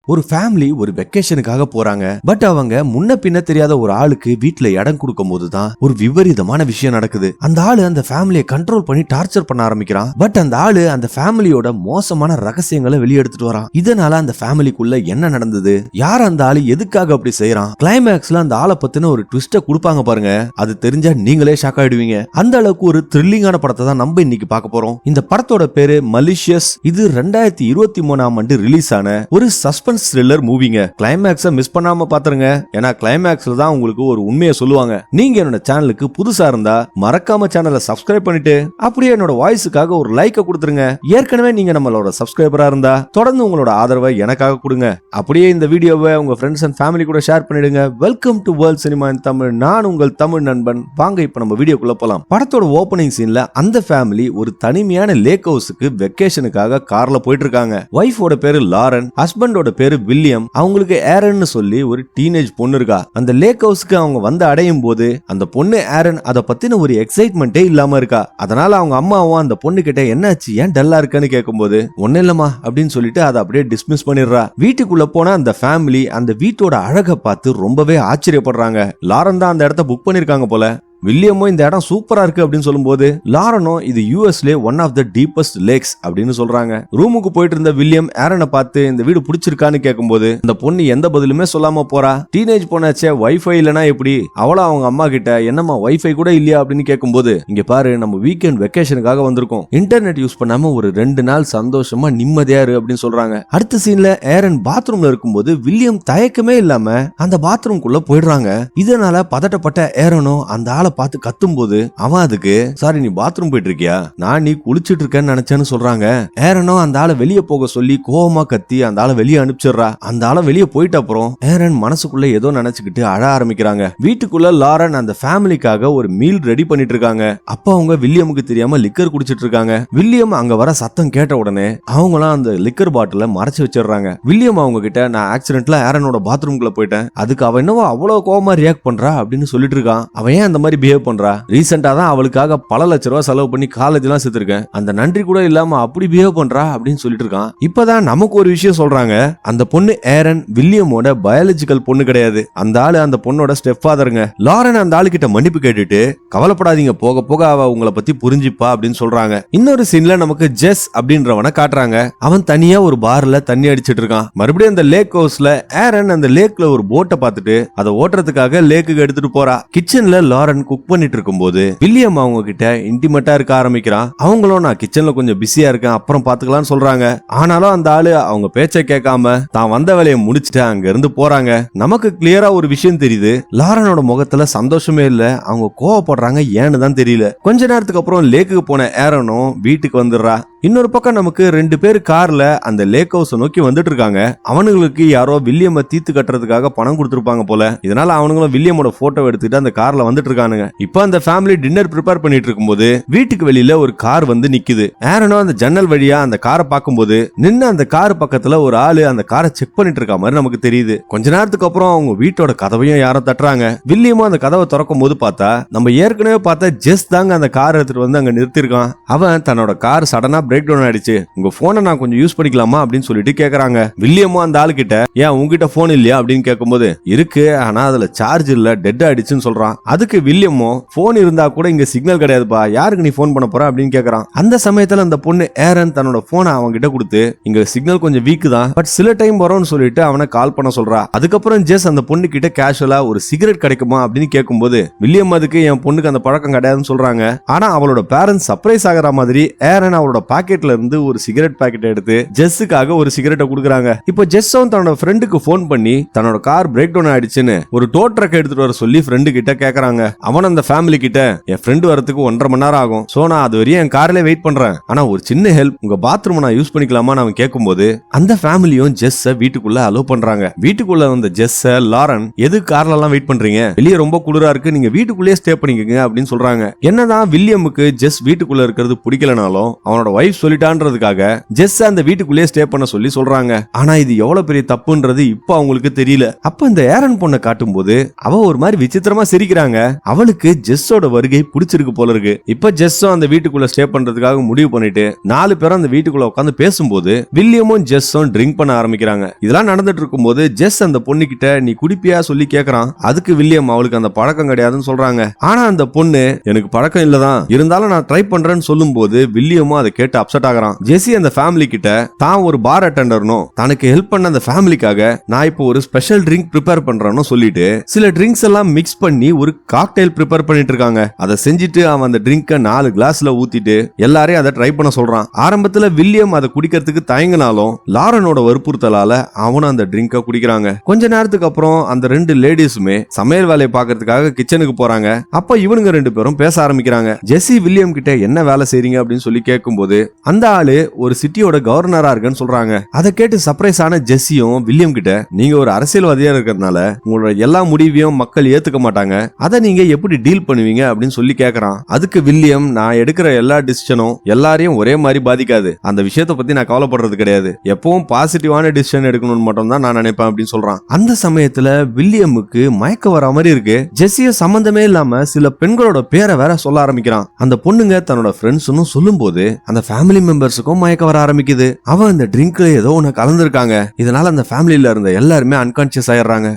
ஒரு ஃபேமிலி ஒரு வெக்கேஷனுக்காக போறாங்க. பட் அவங்க முன்ன பின்ன தெரியாத ஒரு ஆளுக்கு வீட்டுல இடம் கொடுக்கும் போதுதான் ஒரு விபரீதமான விஷயம் நடக்குது. அந்த ஆளு அந்த ஃபேமிலியை கண்ட்ரோல் பண்ணி டார்ச்சர் பண்ண ஆரம்பிக்கிறான். பட் அந்த ஆளு அந்த ஃபேமிலியோட மோசமான ரகசியங்களை வெளியெடுத்துட்டு வரான். இதனால அந்த ஃபேமிலிக்குள்ள என்ன நடந்தது, யார் அந்த ஆளு எதுக்காக அப்படி செய்யறான், கிளைமேக்ஸ்ல அந்த ஆளை பத்தின ஒரு ட்விஸ்ட கொடுப்பாங்க பாருங்க. அது தெரிஞ்சா நீங்களே ஷாக் ஆயிடுவீங்க. அந்த அளவுக்கு ஒரு த்ரில்லிங்கான படத்தை தான் நம்ம இன்னைக்கு பார்க்க போறோம். இந்த படத்தோட பேரு மலிஷியஸ். இது 2023 ரிலீஸ் ஆன ஒரு சஸ்பென்ஸ் த்ரில்லர் மூவிங்க. கிளைமேக்ஸை மிஸ் பண்ணாம பாத்துருங்க. ஏன்னா கிளைமேக்ஸ்ல தான் உங்களுக்கு ஒரு உண்மையை சொல்லுவாங்க. நீங்க என்னோட சேனலுக்கு புதுசா இருந்தா மறக்காம சேனலை சப்ஸ்கிரைப் பண்ணிட்டு அப்படியே என்னோட வாய்ஸுக்காக ஒரு லைக் கொடுத்துருங்க. ஏற்கனவே நீங்க நம்மளோட சப்ஸ்கிரைபரா இருந்தா தொடர்ந்து உங்களோட ஆதரவை எனக்காக கொடுங்க. அப்படியே இந்த வீடியோவை உங்க ஃப்ரெண்ட்ஸ் அண்ட் ஃபேமிலி கூட ஷேர் பண்ணிடுங்க. வெல்கம் டு வேர்ல்ட் சினிமா இன் தமிழ். நான் உங்கள் தமிழ் நண்பன். வாங்க இப்ப நம்ம வீடியோக்குள்ள போலாம். படத்தோட ஓபனிங் சீன்ல அந்த ஃபேமிலி ஒரு தனிமையான லேக் ஹவுஸுக்கு வெக்கேஷனுக்காக கார்ல போயிட்டு இருக்காங்க. வைஃபோட பேரு லாரன், ஹஸ்பண்டோட பேரு வில்லியம். அவங்களுக்கு ஏரன் சொல்லி ஒரு டீனேஜ் பொண்ணு இருக்கா. அந்த லேக் ஹவுஸ்க்கு அவங்க வந்து அடையும் போது அந்த பொண்ணு ஏரன் அத பத்தின ஒரு எக்ஸைட்மெண்டே இல்லாம இருக்கா. அதனால அவங்க அம்மாவும் அந்த பொண்ணு கிட்ட என்னாச்சு, ஏன் டல்லா இருக்கான்னு கேட்கும்போது ஒன்னும் இல்லமா அப்படின்னு சொல்லிட்டு அதை அப்படியே டிஸ்மிஸ் பண்ணிடுறா. வீட்டுக்குள்ள போனா அந்த ஃபேமிலி அந்த வீட்டோட அழகை பார்த்து ரொம்பவே ஆச்சரியப்படுறாங்க. லாரன் தான் அந்த இடத்த புக் பண்ணிருக்காங்க போல. வில்லியமோ இந்த இடம் சூப்பரா இருக்கு அப்படின்னு சொல்லும்போது லாரனோ இது யூஎஸ்லே one of the deepest lakes அப்படின்னு சொல்றாங்க. ரூமுக்கு போயிட்டு இருந்த வில்லியம் ஏரனை பார்த்து இந்த வீடு பிடிச்சிருக்கான்னு கேட்கும்போது இந்த பொண்ணு எந்த பதிலுமே சொல்லாம போறா. டீனேஜ் பொண்ணாச்சே, வைஃபை இல்லனா எப்படி, அவளா அவங்க அம்மா கிட்ட என்னம்மா வைஃபை கூட இல்லையா அப்படின்னு கேட்கும்போது இங்க பாரு நம்ம வீக்கெண்ட் வெக்கேஷனுக்காக வந்திருக்கோம், இன்டர்நெட் யூஸ் பண்ணாம ஒரு 2 நாள் சந்தோஷமா நிம்மதியா இரு அப்படின்னு சொல்றாங்க. அடுத்த சீன்ல ஏரன் பாத்ரூம்ல இருக்கும்போது வில்லியம் தயக்கமே இல்லாம அந்த பாத்ரூம்குள்ள போயிடுறாங்க. இதனால பதட்டப்பட்ட ஏரனோ அந்த ஆளை பார்த்து கத்தும் போது அவன் அதுக்கு சாரி நீ பாத்ரூம் போயிட்டு இருக்கியா, நான் நீ குளிச்சிட்டு இருக்கேன்னு நினைச்சேன்னு சொல்றாங்க. ஏரனோ அந்த ஆளை வெளியே போக சொல்லி கோவமா கத்தி அந்த ஆளை வெளியே அனுப்பிச்சிடுறா. அந்த ஆளை வெளியே போயிட்ட அப்புறம் ஏரன் மனசுக்குள்ள ஏதோ நினைச்சுக்கிட்டு அழ ஆரம்பிக்கிறாங்க. வீட்டுக்குள்ள லாரன் அந்த ஃபேமிலிக்காக ஒரு மீல் ரெடி பண்ணிட்டு இருக்காங்க. அப்ப அவங்க வில்லியமுக்கு தெரியாம லிக்கர் குடிச்சிட்டு இருக்காங்க. வில்லியம் அங்க வர சத்தம் கேட்ட உடனே அவங்களாம் அந்த லிக்கர் பாட்டில மறைச்சு வச்சிடுறாங்க. வில்லியம் அவங்க கிட்ட நான் ஆக்சிடென்ட்ல ஏரனோட பாத்ரூம்குள்ள போயிட்டேன், அதுக்கு அவன் என்னவோ அவ்வளவு கோவமா ரியாக்ட் பண்றா அப்படின்னு சொல்லிட்டு இருக்கான். அவன் ஏன் அந்த மாதிரி பிஹேவ் பண்றா, ரீசெண்டா தான் அவளுக்காக பல லட்ச ரூபாய் செலவு பண்ணி காலேஜ் எல்லாம் சேர்த்திருக்கேன், அந்த நன்றி கூட இல்லாம அப்படி பிஹேவ் பண்றா அப்படின்னு சொல்லிட்டு இருக்கான். இப்பதான் நமக்கு ஒரு விஷயம் சொல்றாங்க. அந்த பொண்ணு ஏரன் வில்லியமோட பயாலஜிக்கல் பொண்ணு கிடையாது. அந்த ஆளு அந்த பொண்ணோட ஸ்டெப் ஃபாதருங்க. லாரன் அந்த ஆளு கிட்ட மன்னிப்பு கேட்டுட்டு கவலைப்படாதீங்க போக போக அவ உங்களை பத்தி புரிஞ்சுப்பா அப்படின்னு சொல்றாங்க. இன்னொரு சீன்ல நமக்கு ஜெஸ் அப்படின்றவனை காட்டுறாங்க. அவன் தனியா ஒரு பார்ல தண்ணி அடிச்சிட்டு இருக்கான். மறுபடியும் அந்த லேக் ஹவுஸ்ல ஏரன் அந்த லேக்ல ஒரு போட்டை பார்த்துட்டு அதை ஓட்டுறதுக்காக லேக்குக்கு எடுத்துட்டு போறா. கிச்சன்ல லாரன் குக் பண்ணிட்டு இருக்கும்போது வில்லியம் அவங்க கிட்ட இன்டிமேட்டா இருக்க ஆரம்பிக்கிறான். அவங்களும் நான் கிச்சன்ல கொஞ்சம் பிஸியா இருக்கேன் அப்புறம் பாத்துக்கலாம்னு சொல்றாங்க. ஆனாலும் அந்த ஆளு அவங்க பேச்சை கேட்காம தான் வந்த வேலையை முடிச்சுட்டு அங்க இருந்து போறாங்க. நமக்கு கிளியரா ஒரு விஷயம் தெரியுது, லாரனோட முகத்துல சந்தோஷமே இல்ல, அவங்க கோவப்படுறாங்க ஏன்னு தான் தெரியல. கொஞ்ச நேரத்துக்கு அப்புறம் லேக்குக்கு போன ஏரனும் வீட்டுக்கு வந்துடுறா. இன்னொரு பக்கம் நமக்கு 2 பேர் கார்ல அந்த லேக் ஹவுஸ் நோக்கி வந்துட்டு இருக்காங்க. அவனுங்களுக்கு யாரோ வில்லியம தீத்து கட்டுறதுக்காக பணம் கொடுத்திருப்பாங்க போல. இதனால அவனுங்களும் வில்லியமோட போட்டோ எடுத்துட்டு அந்த கார்ல வந்துட்டு இருக்கானுங்க. இப்ப அந்த ஃபேமிலி டின்னர் ப்ரிப்பேர் பண்ணிட்டு இருக்கும்போது வீட்டுக்கு வெளியில ஒரு கார் வந்து நிக்குது. ஏரனோ அந்த ஜன்னல் வழியா அந்த காரை பார்க்கும்போது நின்னு அந்த கார் பக்கத்துல ஒரு ஆளு அந்த காரை செக் பண்ணிட்டு இருக்க மாதிரி நமக்கு தெரியுது. கொஞ்ச நேரத்துக்கு அப்புறம் அவங்க வீட்டோட கதவையும் யாரும் தட்டுறாங்க. வில்லியமும் அந்த கதவை திறக்கும் போது பார்த்தா நம்ம ஏற்கனவே பார்த்த ஜெஸ் தாங்க அந்த கார் எடுத்துட்டு வந்து அங்க நிறுத்திருக்கான். அவன் தன்னோட கார் சடனா பிரேக் டவுன் ஆயிடுச்சு, உங்க போனை நான் கொஞ்சம் யூஸ் பண்ணிக்கலாமா அப்படின்னு சொல்லிட்டு கேக்குறாங்க. வில்லியமும் அந்த ஆளு கிட்ட ஏன் உங்ககிட்ட போன் இல்லையா அப்படின்னு கேட்கும்போது இருக்கு, ஆனா அதுல சார்ஜ் இல்ல, டெட் ஆயிடுச்சுன்னு சொல்றான். அதுக்கு வில்லியமும் போன் இருந்தா கூட இங்க சிக்னல் கிடையாதுப்பா, யாருக்கு நீ போன் பண்ண போற அப்படின்னு கேக்குறான். அந்த சமயத்துல அந்த பொண்ணு ஏரன் தன்னோட போனை அவன் கிட்ட கொடுத்து இங்க சிக்னல் கொஞ்சம் வீக் தான், பட் சில டைம் வரும்னு சொல்லிட்டு அவனை கால் பண்ண சொல்றா. அதுக்கப்புறம் ஜெஸ் அந்த பொண்ணு கிட்ட கேஷுவலா ஒரு சிகரெட் கிடைக்குமா அப்படின்னு கேட்கும்போது வில்லியம் அதுக்கு என் பொண்ணுக்கு அந்த பழக்கம் கிடையாதுன்னு சொல்றாங்க. ஆனா அவளோட பேரண்ட்ஸ் சர்ப்ரைஸ் ஆகிற மாதிரி ஏரன் அவளோட பாக்கெட்ல இருந்து ஒரு சிகரெட் பாக்கெட் எடுத்து ஜெஸ்ஸுக்காக ஒரு சிகரெட்டை கொடுக்குறாங்க. இப்போ ஜெஸ்ஸும் தன்னோட ஃப்ரெண்டுக்கு போன் பண்ணி தன்னோட கார் பிரேக் டவுன் ஆயிடுச்சுன்னு ஒரு டோ ட்ரக் எடுத்துட்டு வர சொல்லி ஃப்ரெண்டு கிட்ட கேக்குறாங்க. அவன் அந்த ஃபேமிலி கிட்ட என் ஃப்ரெண்டு வரதுக்கு 1.5 மணி நேரம் ஆகும், சோ நான் அது வரையும் என் கார்ல வெயிட் பண்றேன், ஆனா ஒரு சின்ன ஹெல்ப், உங்க பாத்ரூம் நான் யூஸ் பண்ணிக்கலாமா அவன் கேட்கும்போது அந்த ஃபேமிலியும் ஜெஸ்ஸ வீட்டுக்குள்ள அலோ பண்றாங்க. வீட்டுக்குள்ள வந்த ஜெஸ்ஸ லாரன் எது கார்ல எல்லாம் வெயிட் பண்றீங்க, வெளியே ரொம்ப குளிரா இருக்கு, நீங்க வீட்டுக்குள்ளேயே ஸ்டே பண்ணிக்கங்க அப்படின்னு சொல்றாங்க. என்னதான் வில்லியமுக்கு ஜெஸ் வீட்டுக்குள்ள இருக்கிறது பிடிக்கலனாலும் அவனோட வைஃப் வைஃப் சொல்லிட்டான்றதுக்காக ஜெஸ் அந்த வீட்டுக்குள்ளே ஸ்டே பண்ண சொல்லி சொல்றாங்க. ஆனா இது எவ்வளவு பெரிய தப்புன்றது இப்ப அவங்களுக்கு தெரியல. அப்ப இந்த ஏரன் பொண்ணை காட்டும் போது அவ ஒரு மாதிரி விசித்திரமா சிரிக்கிறாங்க. அவளுக்கு ஜெஸ்ஸோட வருகை பிடிச்சிருக்கு போல இருக்கு. இப்ப ஜெஸ்ஸும் அந்த வீட்டுக்குள்ள ஸ்டே பண்றதுக்காக முடிவு பண்ணிட்டு 4 பேரும் அந்த வீட்டுக்குள்ள உட்காந்து பேசும்போது வில்லியமும் ஜெஸ்ஸும் ட்ரிங்க் பண்ண ஆரம்பிக்கிறாங்க. இதெல்லாம் நடந்துட்டு இருக்கும்போது ஜெஸ் அந்த பொண்ணு கிட்ட நீ குடிப்பியா சொல்லி கேக்குறான். அதுக்கு வில்லியம் அவளுக்கு அந்த பழக்கம் கிடையாதுன்னு சொல்றாங்க. ஆனா அந்த பொண்ணு எனக்கு பழக்கம் இல்லதான், இருந்தாலும் நான் ட்ரை பண்றேன்னு சொல்லும் போது வில்லியமும் அதை கேட்டு அப்செட் ஆகுறான். ஜெஸ்ஸி அந்த ஃபேமிலி கிட்ட தான் ஒரு பார் அட்டெண்டர்னும் தனக்கு ஹெல்ப் பண்ண அந்த ஃபேமிலிக்காக நான் இப்போ ஒரு ஸ்பெஷல் ட்ரிங்க் ப்ரிப்பேர் பண்றேன்னு சொல்லிட்டு சில ட்ரிங்க்ஸ் எல்லாம் மிக்ஸ் பண்ணி ஒரு காக்டெயில் ப்ரிப்பேர் பண்ணிட்டு இருக்காங்க. அதை செஞ்சுட்டு அவன் அந்த ட்ரிங்கை 4 கிளாஸ்ல ஊத்திட்டு எல்லாரையும் அதை ட்ரை பண்ண சொல்றான். ஆரம்பத்துல வில்லியம் அதை குடிக்கிறதுக்கு தயங்கினாலும் லாரனோட வற்புறுத்தலால அவனும் அந்த ட்ரிங்கை குடிக்கிறாங்க. கொஞ்ச நேரத்துக்கு அப்புறம் அந்த 2 லேடிஸுமே சமையல் வேலையை பாக்கிறதுக்காக கிச்சனுக்கு போறாங்க. அப்ப இவனுங்க 2 பேரும் பேச ஆரம்பிக்கிறாங்க. ஜெஸ்ஸி வில்லியம் கிட்ட என்ன வேலை செய்றீங்க அப்படின்னு சொல்லி கேட்கும்போது அந்த ஆளு ஒரு சிட்டியோட கவர்னரா இருக்குன்னு சொல்றாங்க. அதை கேட்டு சர்ப்ரைஸ் ஆன ஜெஸ்ஸியும் வில்லியம் கிட்ட நீங்க ஒரு அரசியல்வாதியா இருக்கிறதுனால உங்களோட எல்லா முடிவையும் மக்கள் ஏத்துக்க மாட்டாங்க, அதை நீங்க எப்படி டீல் பண்ணுவீங்க அப்படின்னு சொல்லி கேக்குறான். அதுக்கு வில்லியம் நான் எடுக்கிற எல்லா டிசிஷனும் எல்லாரையும் ஒரே மாதிரி பாதிக்காது, அந்த விஷயத்தை பத்தி நான் கவலைப்படுறது கிடையாது, எப்பவும் பாசிட்டிவான டிசிஷன் எடுக்கணும்னு மட்டும் தான் நான் நினைப்பேன் அப்படின்னு சொல்றான். அந்த சமயத்துல வில்லியமுக்கு மயக்க வர மாதிரி இருக்கு. ஜெஸ்ஸிய சம்பந்தமே இல்லாம சில பெண்களோட பேரை வேற சொல்ல ஆரம்பிக்கிறான். அந்த பொண்ணுங்க தன்னோட ஃப்ரெண்ட்ஸ்னு சொல்லும் போது அந்த ஃபேமிலி மெம்பர்ஸுக்கும் மயக்க வர ஆரம்பிக்குது. அவன் அந்த ட்ரிங்க்ல ஏதோ ஒன்னு கலந்துருக்காங்க. இதனால அந்த ஃபேமிலில இருந்த எல்லாருமே அன்கான்சியஸ் ஆயிடுறாங்க.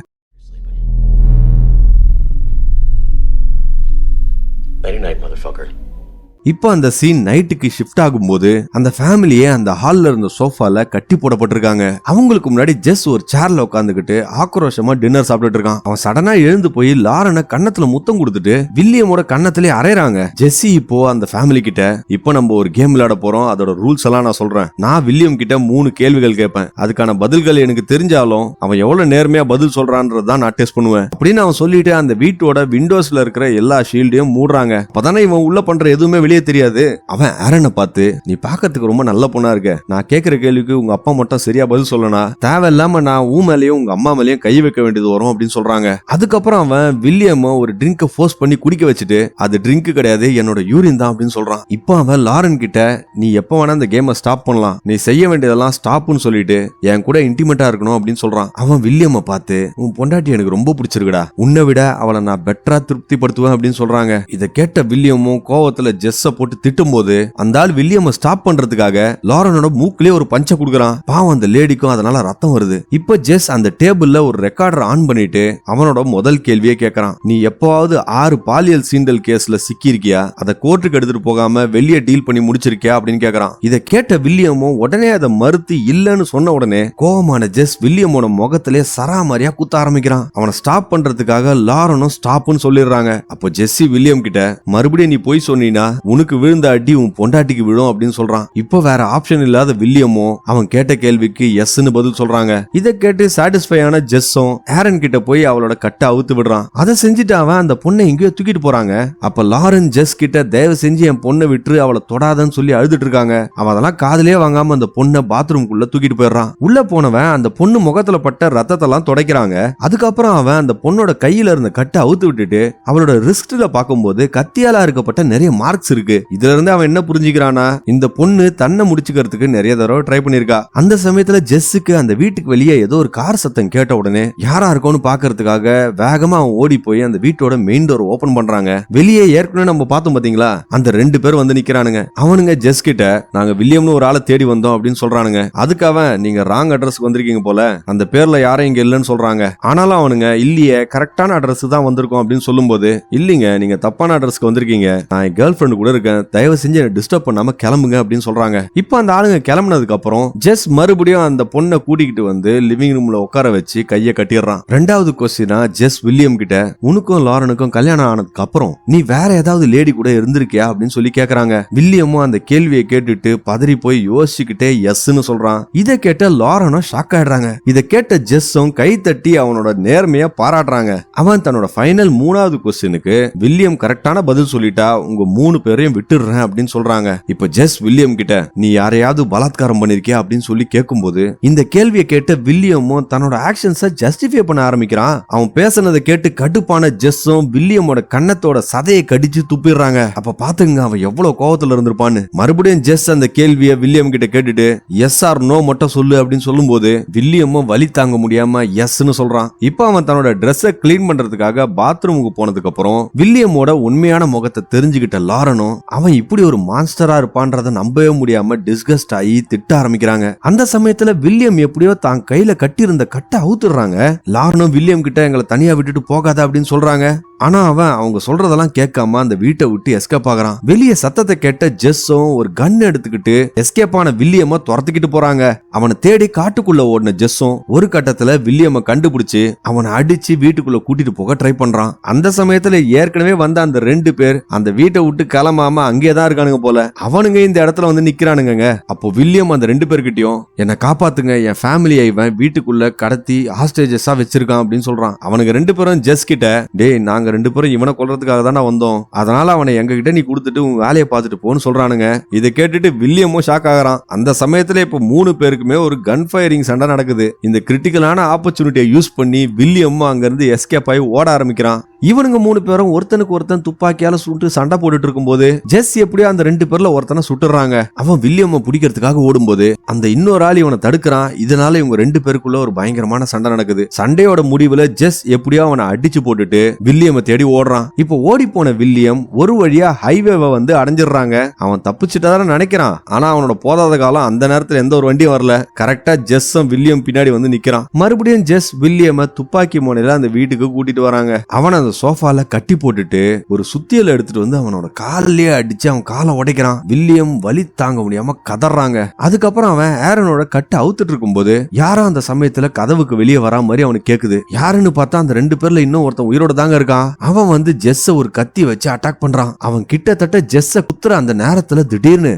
இப்போ அந்த சீன் நைட்டுக்கு ஷிஃப்ட் ஆகும்போது அந்த ஃபேமிலியே அந்த ஹால்ல இருந்த சோஃபால கட்டி போடப்பட்டிருக்காங்க. அவங்களுக்கு முன்னாடி ஜெஸ் ஒரு சேர்ல உட்காந்துக்கிட்டு ஆக்ரோஷமா டின்னர் சாப்பிட்டுட்டு இருக்கான். அவன் சடனா எழுந்து போய் லாரனை கன்னத்துல முத்தம் கொடுத்துட்டு வில்லியமோட கன்னத்திலே அரைறாங்க. ஜெஸ்ஸி இப்போ அந்த ஃபேமிலி கிட்ட இப்போ நம்ம ஒரு கேம் விளையாட போறோம், அதோட ரூல்ஸ் எல்லாம் நான் சொல்றேன். நான் வில்லியம் கிட்ட 3 கேள்விகள் கேட்பேன், அதுக்கான பதில்கள் எனக்கு தெரிஞ்சாலும் அவன் எவ்வளவு நேர்மையா பதில் சொல்றான்றதான் நான் டெஸ்ட் பண்ணுவேன் அப்படின்னு அவன் சொல்லிட்டு அந்த வீட்டோட விண்டோஸ்ல இருக்கிற எல்லா ஷீல்டையும் மூடுறாங்க. அப்பதானே இவன் உள்ள பண்ற எதுவுமே வெளியே தெரியாது. அவன் ஆரனை பார்த்து நீ பாக்கிறதுக்கு ரொம்ப நல்ல பொண்ணா இருக்க, நான் கேட்கிற கேள்விக்கு உங்க அப்பா மட்டும் சரியா பதில் சொல்லணும், தேவையில்லாம நான் ஊ மேலேயும் உங்க அம்மா மேலேயும் கை வைக்க வேண்டியது வரும் அப்படின்னு சொல்றாங்க. அதுக்கப்புறம் அவன் வில்லியம் ஒரு ட்ரிங்கை ஃபோர்ஸ் பண்ணி குடிக்க வச்சுட்டு அது ட்ரிங்க் கிடையாது என்னோட யூரின் தான் அப்படின்னு சொல்றான். இப்போ அவன் லாரன் கிட்ட நீ எப்ப வேணா இந்த கேமை ஸ்டாப் பண்ணலாம், நீ செய்ய வேண்டியதெல்லாம் ஸ்டாப்னு சொல்லிட்டு என் கூட இன்டிமேட்டா இருக்கணும் அப்படின்னு சொல்றான். அவன் வில்லியம் பார்த்து உன் பொண்டாட்டி எனக்கு ரொம்ப பிடிச்சிருக்குடா, உன்னை விட அவளை நான் பெட்டரா திருப்திப்படுத்துவேன் அப்படின்னு சொல்றாங்க. இதை கேட்ட வில்லியமும் கோவத்துல ஜெஸ் போட்டு திட்டும் போது அந்த ஆள் வில்லியம் ஸ்டாப் பண்றதுக்காக லாரனோட மூக்கிலே ஒரு பஞ்ச குடுக்குறான். பாவம் அந்த லேடிக்கும் அதனால ரத்தம் வருது. இப்ப ஜெஸ் அந்த டேபிள்ல ஒரு ரெக்கார்டர் ஆன் பண்ணிட்டு அவனோட முதல் கேள்வியை கேட்கறான். நீ எப்பவாவது 6 பாலியல் சீண்டல் கேஸ்ல சிக்கி இருக்கியா, அதை கோர்ட்டுக்கு எடுத்துட்டு போகாம வெளியே டீல் பண்ணி முடிச்சிருக்கியா அப்படின்னு கேட்கறான். இதை கேட்ட வில்லியமும் உடனே அதை மறுத்து இல்லன்னு சொன்ன உடனே கோவமான ஜெஸ் வில்லியமோட முகத்திலே சராமாரியா குத்த ஆரம்பிக்கிறான். அவனை ஸ்டாப் பண்றதுக்காக லாரனும் ஸ்டாப்னு சொல்லிடுறாங்க. அப்போ ஜெஸ்ஸி வில்லியம் கிட்ட மறுபடியும் நீ போய் சொன்னீனா உனக்கு விழுந்த அடி உன் பொண்டாட்டிக்கு விழும் அப்படின்னு சொல்றான். இப்போ வேற ஆப்ஷன் இல்லாத வில்லியமும் அவன் கேட்ட கேள்விக்கு எஸ்ன்னு பதில் சொல்றாங்க. இதை கேட்டு சாட்டிஸ்ஃபை ஆன ஜெஸ்ஸும் ஆரன் கிட்ட போய் அவளோட கட்டை அவுத்து விடுறான். அதை செஞ்சுட்டு அவன் அந்த பொண்ணை எங்கேயோ தூக்கிட்டு போறாங்க. அப்ப லாரன் ஜெஸ் கிட்ட தயவு செஞ்சு என் பொண்ணை விட்டு அவளை தொடாதன்னு சொல்லி அழுதுட்டு இருக்காங்க. அவன் அதெல்லாம் காதலே வாங்காம அந்த பொண்ணை பாத்ரூம்குள்ள தூக்கிட்டு போயிடுறான். உள்ள போனவன் அந்த பொண்ணு முகத்துல பட்ட ரத்தத்தெல்லாம் துடைக்கிறாங்க. அதுக்கப்புறம் அவன் அந்த பொண்ணோட கையில இருந்த கட்டை அவுத்து விட்டுட்டு அவளோட ரிஸ்ட்ல பாக்கும்போது கத்தியால இருக்கப்பட்ட நிறைய மார்க்ஸ் இருக்கு. இதுல இருந்து அவன் என்ன புரிஞ்சுக்கிறானா இந்த பொண்ணு தன்னை முடிச்சுக்கிறதுக்கு நிறைய தடவை ட்ரை பண்ணிருக்கா. அந்த சமயத்துல ஜெஸ்ஸுக்கு அந்த வீட்டுக்கு வெளியே ஏதோ ஒரு கார் சத்தம் கேட்ட உடனே யாரா இருக்கும்னு பாக்குறதுக்காக வேகமா அவன் ஓடி போய் அந்த வீட்டோட மெயின் டோர் ஓபன் பண்றாங்க. வெளியே ஏற்கனவே நம்ம பார்த்தோம் பாத்தீங்களா, அந்த 2 பேர் வந்து நிக்கிறானுங்க. அவனுங்க ஜெஸ் கிட்ட நாங்க வில்லியம்னு ஒரு ஆளை தேடி வந்தோம் அப்படின்னு சொல்றானுங்க. அதுக்கு அவன் நீங்க ராங் அட்ரஸ்க்கு வந்திருக்கீங்க போல, அந்த பேர்ல யாரும் இங்க இல்லன்னு சொல்றாங்க. ஆனாலும் அவனுங்க இல்லையே கரெக்டான அட்ரஸ் தான் வந்திருக்கோம் அப்படின்னு சொல்லும் போது இல்லீங்க நீங்க தப்பான அட்ரஸ்க்கு வந்திருக்கீங்க, நான் என் கேர்ள் ஃபிரெண்ட் கூட இருக்கேன், தயவு செஞ்சு டிஸ்டர்ப் பண்ணாம கிளம்புங்க அப்படின்னு சொல்றாங்க. இப்போ அந்த ஆளுங்க கிளம்புனதுக்கு அப்புறம் ஜெஸ் மறுபடியும் அந்த பொண்ணை கூட்டிக்கிட்டு வந்து லிவிங் ரூம்ல உட்கார வச்சு கைய கட்டிடுறான். 2வது கொஸ்டினா ஜெஸ் வில்லியம் கிட்ட உனக்கும் லாரனுக்கும் கல்யாணம் ஆனதுக்கு அப்புறம் நீ வேற ஏதாவது லேடி கூட இருந்திருக்கியா அப்படின்னு சொல்லி கேக்குறாங்க. வில்லியமும் அந்த கேள்வியை கேட்டுட்டு பதறி போய் யோசிச்சுக்கிட்டே எஸ்ன்னு சொல்றான். இதை கேட்ட லாரனும் ஷாக் ஆயிடுறாங்க. இதை கேட்ட ஜெஸ்ஸும் கை தட்டி அவனோட நேர்மையா பாராட்டுறாங்க. அவன் தன்னோட ஃபைனல் 3வது கொஸ்டினுக்கு வில்லியம் கரெக்டான பதில் சொல்லிட்டா உங்க 3 பேரும் பேரையும் விட்டுடுறேன் அப்படின்னு சொல்றாங்க. இப்ப ஜெஸ் வில்லியம் கிட்ட நீ யாரையாவது பலாத்காரம் பண்ணிருக்கியா அப்படின்னு சொல்லி கேட்கும்போது இந்த கேள்வியை கேட்ட வில்லியமும் தன்னோட ஆக்ஷன்ஸை ஜஸ்டிஃபை பண்ண ஆரம்பிக்கிறான். அவன் பேசினதை கேட்டு கடுப்பான ஜெஸ்ஸும் வில்லியமோட கண்ணத்தோட சதையை கடிச்சு துப்பிடுறாங்க. அப்ப பாத்துங்க அவன் எவ்வளவு கோவத்துல இருந்திருப்பான்னு. மறுபடியும் ஜெஸ் அந்த கேள்வியை வில்லியம் கிட்ட கேட்டுட்டு எஸ் ஆர் நோ மட்டும் சொல்லு அப்படின்னு சொல்லும் போது வில்லியமும் வலி தாங்க முடியாம எஸ்ன்னு சொல்றான். இப்ப அவன் தன்னோட ட்ரெஸ்ஸை கிளீன் பண்றதுக்காக பாத்ரூமுக்கு போனதுக்கு அப்புறம் வில்லியமோட உண்மையான முகத்தை தெரிஞ்சுக்கிட்ட லாரனும் அவன் இப்படி ஒரு மான்ஸ்டரா இருப்பான்றத நம்பவே முடியாம டிஸ்கஸ்ட் ஆகி திட்ட ஆரம்பிக்கிறாங்க. அந்த சமயத்துல வில்லியம் எப்படியோ தான் கையில கட்டி இருந்த கட்டை அவுத்துறாங்க. லாரனும் வில்லியம் கிட்ட எங்களை தனியா விட்டுட்டு போகாத அப்படின்னு சொல்றாங்க. ஆனா அவன் அவங்க சொல்றதெல்லாம் கேட்காம அந்த வீட்டை விட்டு எஸ்கேப் ஆகுறான். வெளியே சத்தத்தை கேட்ட ஜெஸ்ஸும் ஒரு கன் எடுத்துக்கிட்டு எஸ்கேப் ஆன வில்லியம துரத்திக்கிட்டு போறாங்க. அவனை தேடி காட்டுக்குள்ள ஓடின ஜெஸ்ஸும் ஒரு கட்டத்துல வில்லியம கண்டுபிடிச்சு அவனை அடிச்சு வீட்டுக்குள்ள கூட்டிட்டு போக ட்ரை பண்றான். அந்த சமயத்துல ஏற்கனவே வந்த அந்த 2 பேர் அந்த வீட்டை விட்டு கிளம்பாம அங்கேதான் இருக்கானுங்க போல. அவனுங்க இந்த இடத்துல வந்து நிக்கிறானுங்க. அப்போ வில்லியம் அந்த 2 பேர்கிட்டயும் என்ன காப்பாத்துங்க, என் ஃபேமிலியை இவன் வீட்டுக்குள்ள கடத்தி ஹாஸ்டேஜஸா வச்சிருக்கான் அப்படின்னு சொல்றான். அவனுக்கு 2 பேரும் ஜெஸ் கிட்ட டேய் நாங்க 2 பேரும் இவனை கொல்றதுக்காக தானே வந்தோம், அதனால அவனை எங்க கிட்ட நீ கொடுத்துட்டு உன் வேலையை பார்த்துட்டு போன்னு சொல்றானுங்க. இதை கேட்டுட்டு வில்லியமும் ஷாக் ஆகிறான். அந்த சமயத்துல இப்ப 3 பேருக்குமே ஒரு கன் ஃபயரிங் சண்டை நடக்குது. இந்த கிரிட்டிக்கலான ஆப்பர்ச்சுனிட்டியை யூஸ் பண்ணி வில்லியமும் அங்க இருந்து எஸ்கேப் ஆகி ஓட ஆரம்பிக்கிறான். இவனுங்க 3 பேரும் ஒருத்தனுக்கு ஒருத்தன் துப்பாக்கியால சுட்டு சண்டை போட்டுட்டு இருக்கும்போது ஜெஸ் எப்படியோ அந்த 2 பேர்ல ஒருத்தனை சுட்டுறாங்க. அவன் வில்லியம பிடிக்கிறதுக்காக ஓடும்போது அந்த இன்னொரு ஆள் இவனை தடுக்கிறான். இதனால இவங்க 2 பேருக்குள்ள ஒரு பயங்கரமான சண்டை நடக்குது. சண்டையோட முடிவுல ஜெஸ் எப்படியோ அவனை அடிச்சு போட்டுட்டு வில்லியம தேடி ஓடுறான். இப்ப ஓடி போன வில்லியம் ஒரு வழியா ஹைவேவை வந்து அடைஞ்சிடுறாங்க. அவன் தப்பிச்சுட்டதான நினைக்கிறான். ஆனா அவனோட போதாத காலம் அந்த நேரத்துல எந்த ஒரு வண்டியும் வரல. கரெக்டா ஜெஸ்ஸும் வில்லியம் பின்னாடி வந்து நிக்கிறான். மறுபடியும் ஜெஸ் வில்லியம துப்பாக்கி முனையில அந்த வீட்டுக்கு கூட்டிட்டு வராங்க. அவன் அந்த சோஃபால கட்டி போட்டுட்டு ஒரு சுத்தியல எடுத்துட்டு வந்து அவனோட காலிலேயே அடிச்சு அவன் காலை உடைக்கிறான். வில்லியம் வலி தாங்க முடியாம கதறாங்க. அதுக்கப்புறம் அவன் ஏரனோட கட்டை அவுத்துட்டு இருக்கும்போது யாரோ அந்த சமயத்துல கதவுக்கு வெளியே வரா மாதிரி அவனுக்கு கேக்குது. யாருன்னு பார்த்தா அந்த 2 பேர்ல இன்னும் ஒருத்தன் உயிரோட தாங்க இருக்கான். அவன் வந்து ஜெஸ்ஸ ஒரு கத்தி வச்சு அட்டாக் பண்றான். அவன் கிட்டத்தட்ட ஜெஸ்ஸ குத்துற அந்த நேரத்துல திடீர்னு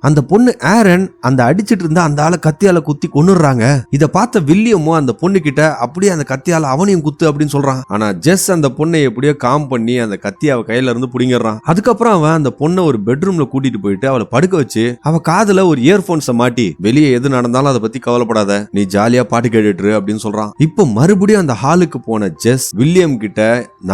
அந்த பொண்ணு ஏரன் அந்த அடிச்சிட்டு இருந்த அந்த ஆளை கத்தியால குத்தி கொன்னுறாங்க. இத பார்த்த வில்லியமும் அந்த பொண்ணு கிட்ட அப்படியே அந்த கத்தியால அவனையும் குத்து அப்படின்னு சொல்றான். ஆனா ஜெஸ் அந்த பொண்ணை எப்படியோ காம் பண்ணி அந்த கத்தி அவ கையில இருந்து புடிங்கிடுறான். அதுக்கப்புறம் அவன் அந்த பொண்ணை ஒரு பெட்ரூம்ல கூட்டிட்டு போயிட்டு அவளை படுக்க வச்சு அவ காதுல ஒரு இயர்போன்ஸ மாட்டி வெளியே எது நடந்தாலும் அதை பத்தி கவலைப்படாத, நீ ஜாலியா பாட்டு கேட்டுட்டு அப்படின்னு சொல்றான். இப்போ மறுபடியும் அந்த ஹாலுக்கு போன ஜெஸ் வில்லியம் கிட்ட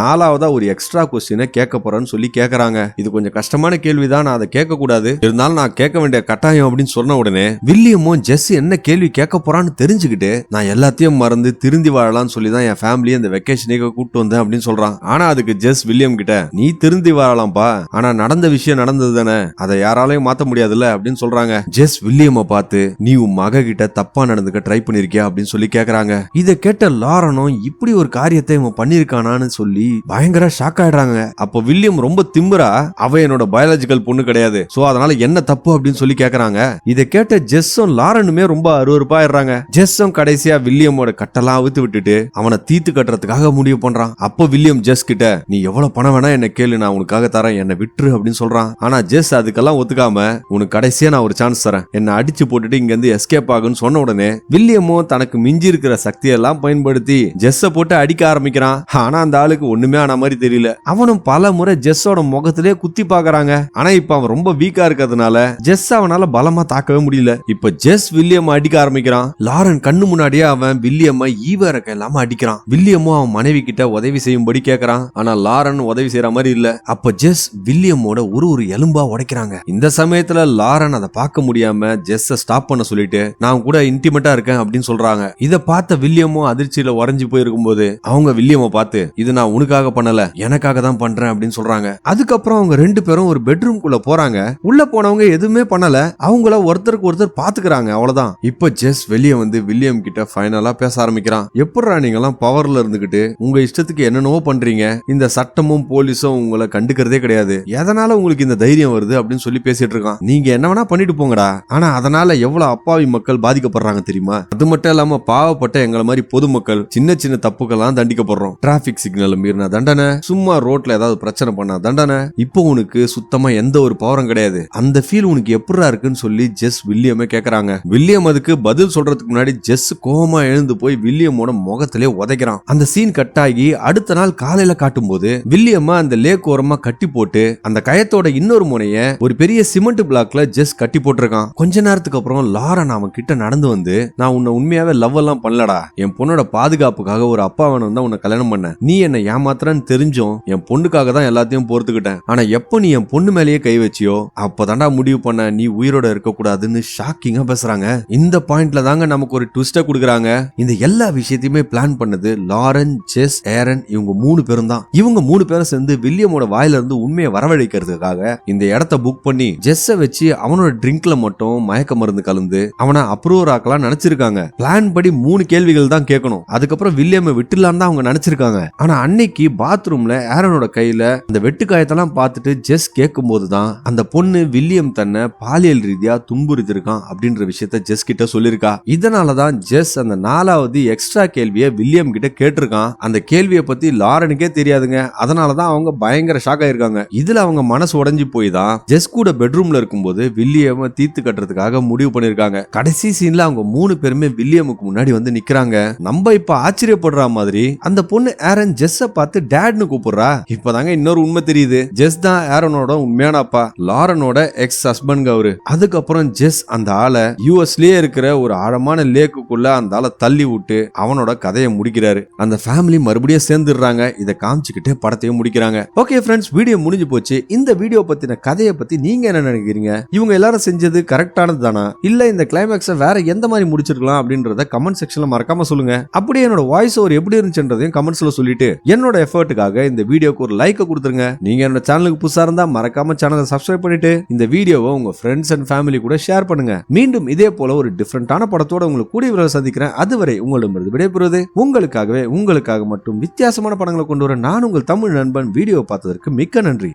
4வதா ஒரு எக்ஸ்ட்ரா கொஸ்டினை கேட்க போறேன்னு சொல்லி கேக்குறாங்க. இது கொஞ்சம் கஷ்டமான கேள்விதான், நான் அதை கேட்க கூடாது, இருந்தாலும் நான் கேட்க வேண்டிய கட்டாயம் அப்படின்னு சொன்ன உடனே வில்லியமும் ஜெஸ் என்ன கேள்வி கேட்க போறான்னு தெரிஞ்சுக்கிட்டு நான் எல்லாத்தையும் மறந்து திருந்தி வாழலாம்னு சொல்லிதான் என் ஃபேமிலி இந்த வெக்கேஷனுக்கு கூப்பிட்டு வந்தேன் அப்படின்னு சொல்றான். ஆனா அதுக்கு ஜெஸ் வில்லியம் கிட்ட நீ திருந்தி வாழலாம்பா, ஆனா நடந்த விஷயம் நடந்தது தானே, அதை யாராலையும் மாத்த முடியாதுல்ல அப்படின்னு சொல்றாங்க. ஜெஸ் வில்லியம பார்த்து நீ உன் மக கிட்ட தப்பா நடந்துக்க ட்ரை பண்ணிருக்கியா அப்படின்னு சொல்லி கேக்குறாங்க. இதை கேட்ட லாரனும் இப்படி ஒரு காரியத்தை இவன் பண்ணிருக்கானான்னு சொல்லி பயங்கர ஷாக் ஆயிடுறாங்க. அப்போ வில்லியம் ரொம்ப திமிரா அவ என்னோட பயாலஜிக்கல் பொண்ணு கிடையாது, சோ அதனால என்ன தப்பு அப்படின்னு சொல்லி கேக்குறாங்க. இதை கேட்ட ஜெஸ்ஸும் லாரனுமே ரொம்ப அருவருப்பாயிடுறாங்க. ஜெஸ்ஸும் கடைசியா வில்லியமோட கட்டெல்லாம் அவுத்து விட்டுட்டு அவனை தீத்து கட்டுறதுக்காக முடிவு பண்றான். அப்போ வில்லியம் ஜெஸ் கிட்ட நீ எவ்வளவு பணம் வேணா என்ன கேளு, நான் உனக்காக தரேன், என்ன விட்டுரு அப்படின்னு சொல்றான். ஆனா ஜெஸ் அதுக்கெல்லாம் ஒத்துக்காம உனக்கு கடைசியா நான் ஒரு சான்ஸ் தரேன், என்ன அடிச்சு போட்டுட்டு இங்க இருந்து எஸ்கேப் ஆகுன்னு சொன்ன உடனே வில்லியமும் தனக்கு மிஞ்சி இருக்கிற சக்தியெல்லாம் பயன்படுத்தி ஜெஸ்ஸ போட்டு அடிக்க ஆரம்பிக்கிறான். ஆனா அந்த ஆளுக்கு ஒண்ணுமே ஆன மாதிரி தெரியல. அவனும் பல முறை ஜெஸ்ஸோட முகத்திலே குத்தி பாக்குறாங்க. ஆனா இப்ப அவன் ரொம்ப வீக்கா இருக்கிறதுனால ஜெஸ் அவனால பலமா தாக்கவே முடியல. இப்ப ஜெஸ் வில்லியம் அடிக்க ஆரம்பிக்கிறான். லாரன் கண்ணு முன்னாடியே அவன் வில்லியம்ம ஈவரக்க இல்லாம அடிக்கிறான். வில்லியமும் அவன் மனைவி கிட்ட உதவி செய்யும்படி கேக்குறான். ஆனா லாரன் உதவி செய்யற மாதிரி இல்ல. அப்ப ஜெஸ் வில்லியமோட ஒரு எலும்பா உடைக்கிறாங்க. இந்த சமயத்துல லாரன் அதை பார்க்க முடியாம ஜெஸ்ஸ ஸ்டாப் பண்ண சொல்லிட்டு நான் கூட இன்டிமேட்டா இருக்கேன் அப்படின்னு சொல்றாங்க. இத பார்த்த வில்லியமும் அதிர்ச்சியில உறைஞ்சு போயிருக்கும் போது அவங்க வில்லியம பார்த்து இது நான் உனக்காக பண்ணல, எனக்காக தான் பண்றேன் அப்படின்னு சொல்றாங்க. அதுக்கப்புறம் அவங்க 2 பேரும் ஒரு பெட்ரூம் குள்ள போறாங்க. உள்ள போனவங்க எதுவுமே பண்ணல, அவங்கள ஒருத்தருக்கு ஒருத்தர் பாத்துக்கிறாங்க, அவ்வளவுதான். இப்ப ஜெஸ் வெளியே வந்து வில்லியம் கிட்ட ஃபைனலா பேச ஆரம்பிக்கிறான். எப்படா நீங்க எல்லாம் பவர்ல இருந்துகிட்டு உங்க இஷ்டத்துக்கு என்னென்னவோ பண்றீங்க, இந்த சட்டமும் போலீஸும் உங்களை கண்டுக்கிறதே கிடையாது, எதனால உங்களுக்கு இந்த தைரியம் வருது அப்படின்னு சொல்லி பேசிட்டு இருக்கான். நீங்க என்ன வேணா பண்ணிட்டு போங்கடா, ஆனா அதனால எவ்வளவு அப்பாவி மக்கள் பாதிக்கப்படுறாங்க தெரியுமா? அது மட்டும் இல்லாம பாவப்பட்ட எங்களை மாதிரி பொதுமக்கள் சின்ன சின்ன தப்புக்கெல்லாம் தண்டிக்கப்படுறோம். டிராபிக் சிக்னல் மீறினா தண்டனை, சும்மா ரோட்ல ஏதாவது பிரச்சனை பண்ணா தண்டனை. இப்போ உனக்கு சுத்தமா எந்த ஒரு பவரும் கிடையாது. அந்த ஃபீல் உனக்கு உனக்கு எப்படிரா இருக்குன்னு சொல்லி ஜெஸ் வில்லியமே கேக்குறாங்க. வில்லியம் அதுக்கு பதில் சொல்றதுக்கு முன்னாடி ஜெஸ் கோவமா எழுந்து போய் வில்லியமோட முகத்திலே உதைக்கிறான். அந்த சீன் கட் ஆகி அடுத்த நாள் காலையில காட்டும் போது வில்லியம்மா அந்த லேக் ஓரமா கட்டி போட்டு அந்த கயத்தோட இன்னொரு முனைய ஒரு பெரிய சிமெண்ட் பிளாக்ல ஜெஸ் கட்டி போட்டிருக்கான். கொஞ்ச நேரத்துக்கு அப்புறம் லாரன் அவன் கிட்ட நடந்து வந்து, நான் உன்னை உண்மையாவே லவ் எல்லாம் பண்ணலடா, என் பொண்ணோட பாதுகாப்புக்காக ஒரு அப்பா வேணும் தான் உன்னை கல்யாணம் பண்ண, நீ என்ன ஏமாத்துறன்னு தெரிஞ்சும் என் பொண்ணுக்காக தான் எல்லாத்தையும் பொறுத்துக்கிட்டேன், ஆனா எப்ப நீ என் பொண்ணு மேலேயே கை வச்சியோ அப்பதான்டா முடிவு பண்ண நீ உயிரோட இருக்க கூடாதுன்னு ஷாக்கிங்கா பேசுறாங்க. இந்த பாயிண்ட்ல தாங்க நமக்கு ஒரு ட்விஸ்ட கொடுக்குறாங்க. இந்த எல்லா விஷயத்தையுமே பிளான் பண்ணது லாரன், ஜெஸ், ஏரன் இவங்க 3 பேரும் தான். இவங்க 3 பேரும் சேர்ந்து வில்லியமோட வாயில இருந்து உண்மையை வரவழைக்கிறதுக்காக இந்த இடத்த புக் பண்ணி ஜெஸ்ஸ வச்சு அவனோட ட்ரிங்க்ல மட்டும் மயக்க மருந்து கலந்து அவனை அப்ரூவர் ஆக்கலாம் நினைச்சிருக்காங்க. பிளான் படி 3 கேள்விகள் தான் கேட்கணும், அதுக்கப்புறம் வில்லியமை விட்டுலாம் தான் அவங்க நினைச்சிருக்காங்க. ஆனா அன்னைக்கு பாத்ரூம்ல ஏரனோட கையில அந்த வெட்டுக்காயத்தெல்லாம் பார்த்துட்டு ஜெஸ் கேட்கும் போதுதான் அந்த பொண்ணு வில்லியம் தன்னை பாலியல் ரீதியா துன்புறுத்திருக்கான் அப்படின்ற விஷயத்த ஜெஸ் கிட்ட சொல்லிருக்கா. இதனாலதான் ஜெஸ் அந்த 4வது எக்ஸ்ட்ரா கேள்வியை வில்லியம் கிட்ட கேட்டிருக்கான். அந்த கேள்வியை பத்தி லாரனுக்கே தெரியாதுங்க. அதனாலதான் அவங்க பயங்கர ஷாக் ஆயிருக்காங்க. இதுல அவங்க மனசு உடைஞ்சு போய் தான் ஜெஸ் கூட பெட்ரூம்ல இருக்கும்போது வில்லியம தீர்த்து கட்டுறதுக்காக முடிவு பண்ணிருக்காங்க. கடைசி சீன்ல அவங்க 3 பேருமே வில்லியமுக்கு முன்னாடி வந்து நிக்கிறாங்க. நம்ம இப்ப ஆச்சரியப்படுற மாதிரி அந்த பொண்ணு ஏரன் ஜெஸ்ஸ பார்த்து டேட்னு கூப்பிடுறா. இப்பதாங்க இன்னொரு உண்மை தெரியுது, ஜெஸ் தான் ஏரனோட உண்மையான அப்பா, லாரனோட எக்ஸ் ஹஸ்பண்ட் அவரு. அதுக்கப்புறம் ஜெஸ் அந்த ஆளை யூஎஸ்லயே இருக்கிற ஒரு ஆழமான லேக்குக்குள்ள அந்த ஆளை தள்ளி விட்டு அவனோட கதையை முடிக்கிறாரு. அந்த ஃபேமிலி மறுபடியும் சேர்ந்துடுறாங்க. இதை காமிச்சுக்கிட்டே படத்தையும் முடிக்கிறாங்க. ஓகே ஃப்ரெண்ட்ஸ், வீடியோ முடிஞ்சு போச்சு. இந்த வீடியோ பத்தின கதையை பத்தி நீங்க என்ன நினைக்கிறீங்க? இவங்க எல்லாரும் செஞ்சது கரெக்டானது தானா, இல்ல இந்த கிளைமேக்ஸை வேற எந்த மாதிரி முடிச்சிருக்கலாம் அப்படின்றத கமெண்ட் செக்ஷன்ல மறக்காம சொல்லுங்க. அப்படியே என்னோட வாய்ஸ் ஓவர் எப்படி இருந்துச்சுன்றதையும் கமெண்ட்ஸ்ல சொல்லிட்டு என்னோட எஃபர்ட்டுக்காக இந்த வீடியோக்கு ஒரு லைக் கொடுத்துருங்க. நீங்க என்னோட சேனலுக்கு புதுசா இருந்தா மறக்காம சேனலை சப்ஸ்கிரைப் பண்ணிட்டு இந்த வீடியோவை உங்க ஃப்ரெண்ட்ஸ் அண்ட் ஃபேமிலி கூட ஷேர் பண்ணுங்க. மீண்டும் இதே போல ஒரு டிஃபரெண்டான படத்தோட உங்களுக்கு கூடிய விரைவில் சந்திக்கிறேன். அதுவரை உங்களிடமிருந்து விடைபெறுவது உங்களுக்காக மட்டும் வித்தியாசமான படங்களை கொண்டு வர நான் உங்கள் தமிழ் நண்பன். வீடியோ பார்த்ததற்கு மிக்க நன்றி.